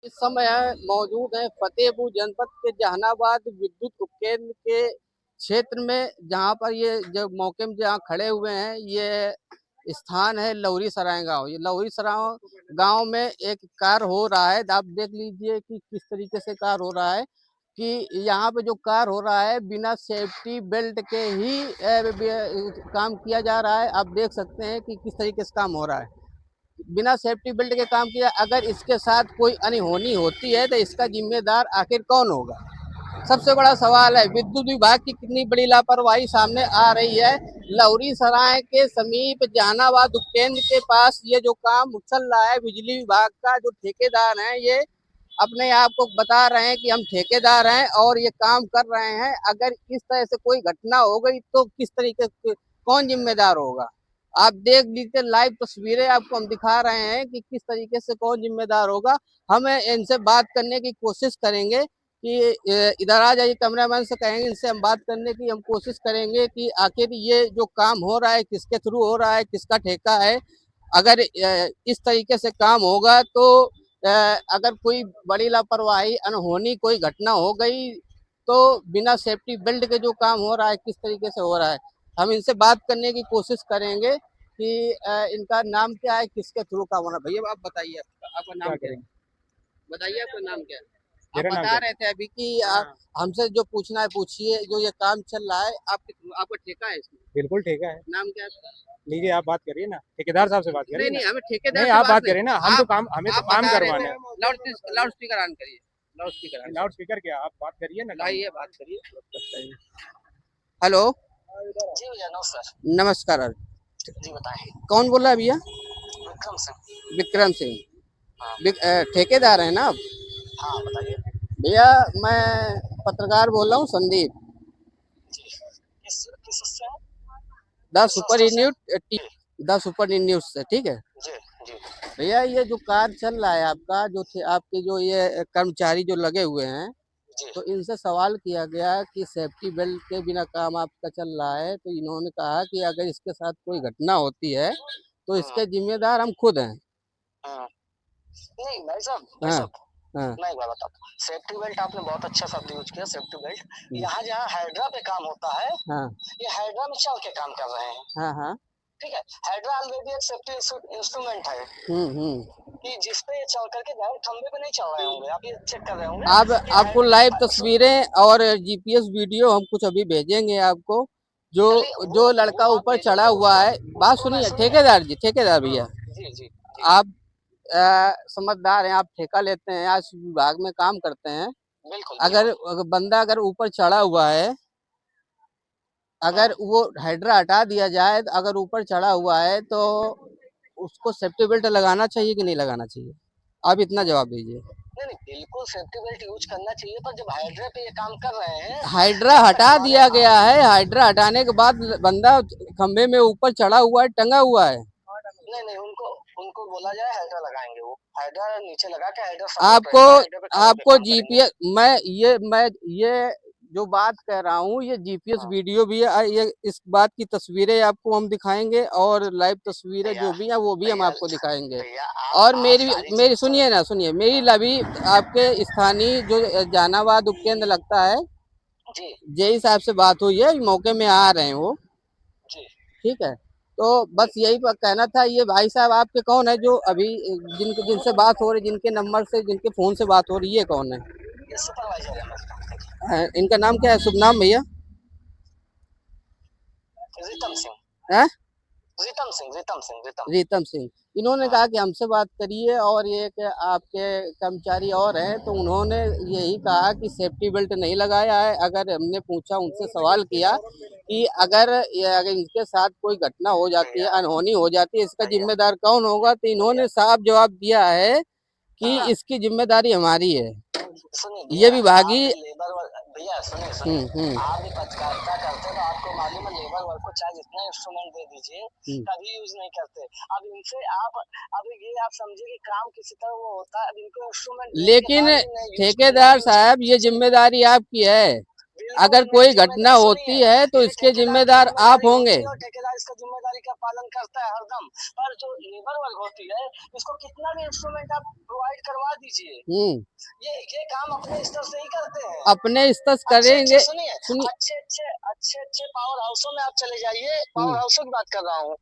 इस समय मौजूद है फतेहपुर जनपद के जहानाबाद विद्युत उपकेंद्र के क्षेत्र में, जहां पर ये जो मौके में जहां खड़े हुए हैं, ये स्थान है लौरी सराय गांव। ये लौरी सराय गांव में एक कार्य हो रहा है। आप देख लीजिए कि किस तरीके से कार्य हो रहा है कि यहाँ पे जो कार्य हो रहा है बिना सेफ्टी बेल्ट के ही काम किया जा रहा है। आप देख सकते हैं कि किस तरीके से काम हो रहा है, बिना सेफ्टी बेल्ट के काम किया। अगर इसके साथ कोई अनहोनी होती है तो इसका जिम्मेदार आखिर कौन होगा? सबसे बड़ा सवाल है। विद्युत विभाग की कितनी बड़ी लापरवाही सामने आ रही है। लौरी सराय के समीप जहानाबाद उपकेंद्र के पास ये जो काम चल रहा है, बिजली विभाग का जो ठेकेदार है, ये अपने आप को बता रहे हैं कि हम ठेकेदार हैं और ये काम कर रहे हैं। अगर इस तरह से कोई घटना हो गई तो किस तरीके से, कौन जिम्मेदार होगा? आप देख लीजिए, लाइव तस्वीरें आपको हम दिखा रहे हैं कि किस तरीके से कौन जिम्मेदार होगा। हम इनसे बात करने की कोशिश करेंगे कि इधर आ जाइए, कैमरामैन से कहेंगे इनसे हम बात करने की हम कोशिश करेंगे कि आखिर ये जो काम हो रहा है किसके थ्रू हो रहा है, किसका ठेका है। अगर इस तरीके से काम होगा तो अगर कोई बड़ी लापरवाही अनहोनी कोई घटना हो गई तो बिना सेफ्टी बेल्ट के जो काम हो रहा है किस तरीके से हो रहा है, हम इनसे बात करने की कोशिश करेंगे कि इनका नाम क्या है, किसके थ्रू काम हो रहा है। भैया आप बताइए, आपका नाम क्या है? बताइए आपका नाम क्या है? आप मेरा नाम बता क्या रहे थे अभी कि हाँ, हमसे जो पूछना है पूछिए। जो ये काम चल रहा है आपका ठेका है इसमें? बिल्कुल ठेका है। नाम क्या है? लीजिए आप बात करिए ना, ठेकेदार साहब से बात नहीं करिए ना। नहीं, हमें ठेकेदार नहीं से आप बात बात नहीं। करिए ना, हम तो आप काम हमें तो आप काम बता रहे करवाना थे, है। लाउड स्पीकर ऑन करिए, loud speaker on loud speaker क्या, आप बात करिए ना काम। लाइए, बात करिए। हेलो। जी भैया नमस्कार। नमस्कार। जी बताएं। कौन बोल रहा है भैया? विक्रम सिंह। विक्रम सिंह। हाँ। ठेकेदार है ना आप? हाँ बताइए। भैया मैं पत्रकार बोल रहा हूँ, संदीप। जी किस किस उससे हैं? द किस सुपर संस्था से हैं? न्यूज, जी द सुपर न्यूज से, ठीक है जी जी भैया। ये जो कार्य चल रहा है आपका, जो थे आपके जो ये कर्मचारी जो लगे हुए हैं, जी तो इनसे सवाल किया गया कि सेफ्टी बेल्ट के बिना काम आपका चल रहा है, तो इन्होंने कहा कि अगर इसके साथ कोई घटना होती है तो हाँ इसके जिम्मेदार हम खुद हैं। हाँ। नहीं भाई हाँ साहब हाँ। मैं एक बात बताता हूँ। सेफ्टी बेल्ट आपने बहुत अच्छा शब्द यूज किया, सेफ्टी बेल्ट। हम्म, यहाँ जहाँ हाइड्रा पे काम होता है, हाँ ये हाइड्रा में चल के काम कर रहे हैं। हाँ हाँ। ठीक है। हाइड्रा ऑलरेडी एक सेफ्टी इंस्ट्रूमेंट है कि जिसपे ये चल करके डायरेक्ट खंबे पे नहीं चल रहे होंगे। आप ये चेक कर रहे होंगे आप कि आपको लाइव तस्वीरें और जीपीएस वीडियो हम कुछ अभी भेजेंगे आपको। जो चलिए जो वो लड़का आप ऊपर चढ़ा भेजेंगे हुआ उसको है, बात उसको मैं सुनिए सुनिए। ठेकेदार जी, ठेकेदार हाँ भैया, जी जी जी आप समझदार हैं, आप ठेका लेते हैं, आज विभाग में काम करते हैं। बिल्कुल अगर बिल्कुल। बंदा अगर ऊपर चढ़ा हुआ है, अगर हाँ वो हाइड्रा हटा दिया जाए, तो अगर ऊपर चढ़ा हुआ है तो उसको सेफ्टी बेल्ट लगाना चाहिए कि नहीं लगाना चाहिए? आप इतना जवाब दीजिए। नहीं नहीं बिल्कुल सेफ्टी बेल्ट यूज करना चाहिए, पर जब हाइड्रा पे ये काम कर रहे हैं हाइड्रा तब तक हटा हमारे दिया गया है। हाइड्रा हटाने के बाद बंदा खंबे में ऊपर चढ़ा हुआ है, टंगा हुआ है। नहीं नहीं उनको उनको बोला जाए हाइड्रा लगाएंगे। वो हाइड्रा नीचे लगा के हाइड्रा सपोर्ट आपको रहेगा, हाइड्रा पे खड़े होकर आपको काम करेंगे। जीपीएस, मैं ये जो बात कह रहा हूँ, ये जीपीएस हाँ वीडियो भी है। ये इस बात की तस्वीरें आपको हम दिखाएंगे और लाइव तस्वीरें भैया जो भी हैं वो भी हम भैया आपको दिखाएंगे। भैया और आप मेरी सारी मेरी चीज सुनिए ना, सुनिए मेरी हाँ लवी आपके स्थानीय जो जहानाबाद उपकेंद्र लगता है, जी जेई साहब से बात हुई है, मौके में आ रहे हैं वो, जी ठीक है। तो जी बस यही कहना था। ये भाई साहब आपके कौन है जो अभी जिनसे बात हो रही, जिनके नंबर से, जिनके फोन से बात हो रही है, ये कौन है? ये सुपरवाइजर है मेरा। इनका नाम क्या है, शुभ नाम भैया? रितम सिंह। है रितम सिंह रितम सिंह रितम। रीतम सिंह। इन्होंने हाँ कहा कि हमसे बात करिए, और ये कि आपके कर्मचारी और हैं, तो उन्होंने यही कहा कि सेफ्टी बेल्ट नहीं लगाया है। अगर हमने पूछा, उनसे सवाल किया कि अगर इनके साथ कोई घटना हो जाती है, भैया अनहोनी हो जाती है, इसका भैया जिम्मेदार कौन होगा? तो भैया इन्होंने साफ जवाब दिया है कि हाँ इसकी जिम्मेदारी हमारी है। सुनिए ये भैया आप विभागीय। भी लेबर वर्क। भैया सुनिए सुनिए। हम्म। आप भी पत्रकारिता करते तो आपको मालूम है लेबर वर्क को चाहे जितना इंस्ट्रूमेंट दे दीजिए हम्म। कभी यूज नहीं करते। अब इनसे आप अब ये आप समझिए कि काम किसी तरह वो होता है। अब इनको इंस्ट्रूमेंट देने के लेकिन बाद भी नहीं यूज करना ठेकेदार तो यूज साहब, करना ये चाहिए। जिम्मेदारी आपकी है। अगर कोई घटना होती है तो इसके जिम्मेदार आप होंगे। ठेकेदार इसका जिम्मेदारी का पालन करता है हरदम, पर जो लेबर वर्ग होती है इसको कितना भी इंस्ट्रूमेंट आप प्रोवाइड करवा दीजिए, ये काम अपने स्तर से ही करते हैं, अपने स्तर से करेंगे। सुनिए, अच्छे पावर हाउसों में आप चले जाइए, पावर हाउसों की बात कर रहा हूँ,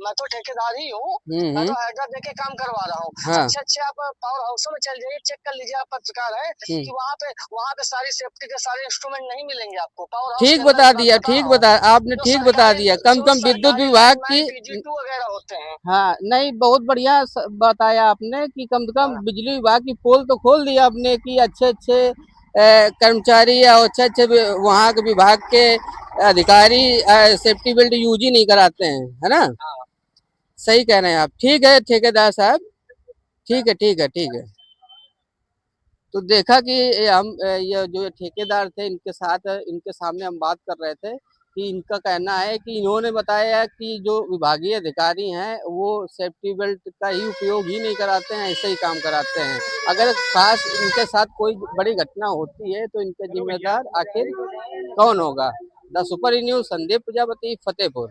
मैं तो ठेकेदार ही हूँ, मैं तो हैडर देके काम करवा रहा हूँ। हाँ। अच्छे आप पावर हाउसों में चल जाइए, चेक कर लीजिए, आप पत्रकार है कि वहाँ पे सारी सेफ्टी के सारे इंस्ट्रूमेंट नहीं मिलेंगे आपको। पावर हाउस ठीक बता दिया, ठीक बता, आपने ठीक बता दिया। कम विद्युत विभाग की वगैरह होते हैं। हाँ नहीं, बहुत बढ़िया बताया आपने कि कम से कम बिजली विभाग की पोल तो खोल दिया आपने कि अच्छे कर्मचारी या अच्छे वहाँ के विभाग के अधिकारी सेफ्टी बेल्ट यूज ही नहीं कराते हैं, है ना। सही कह रहे हैं आप। ठीक है ठेकेदार साहब, ठीक है। तो देखा कि हम ये जो ठेकेदार थे इनके सामने हम बात कर रहे थे कि इनका कहना है कि इन्होंने बताया कि जो विभागीय अधिकारी हैं वो सेफ्टी बेल्ट का ही उपयोग ही नहीं कराते हैं, ऐसे ही काम कराते हैं। अगर खास इनके साथ कोई बड़ी घटना होती है तो इनके जिम्मेदार आखिर कौन होगा। The super news, Sandeep Prajapati, Fatehpur.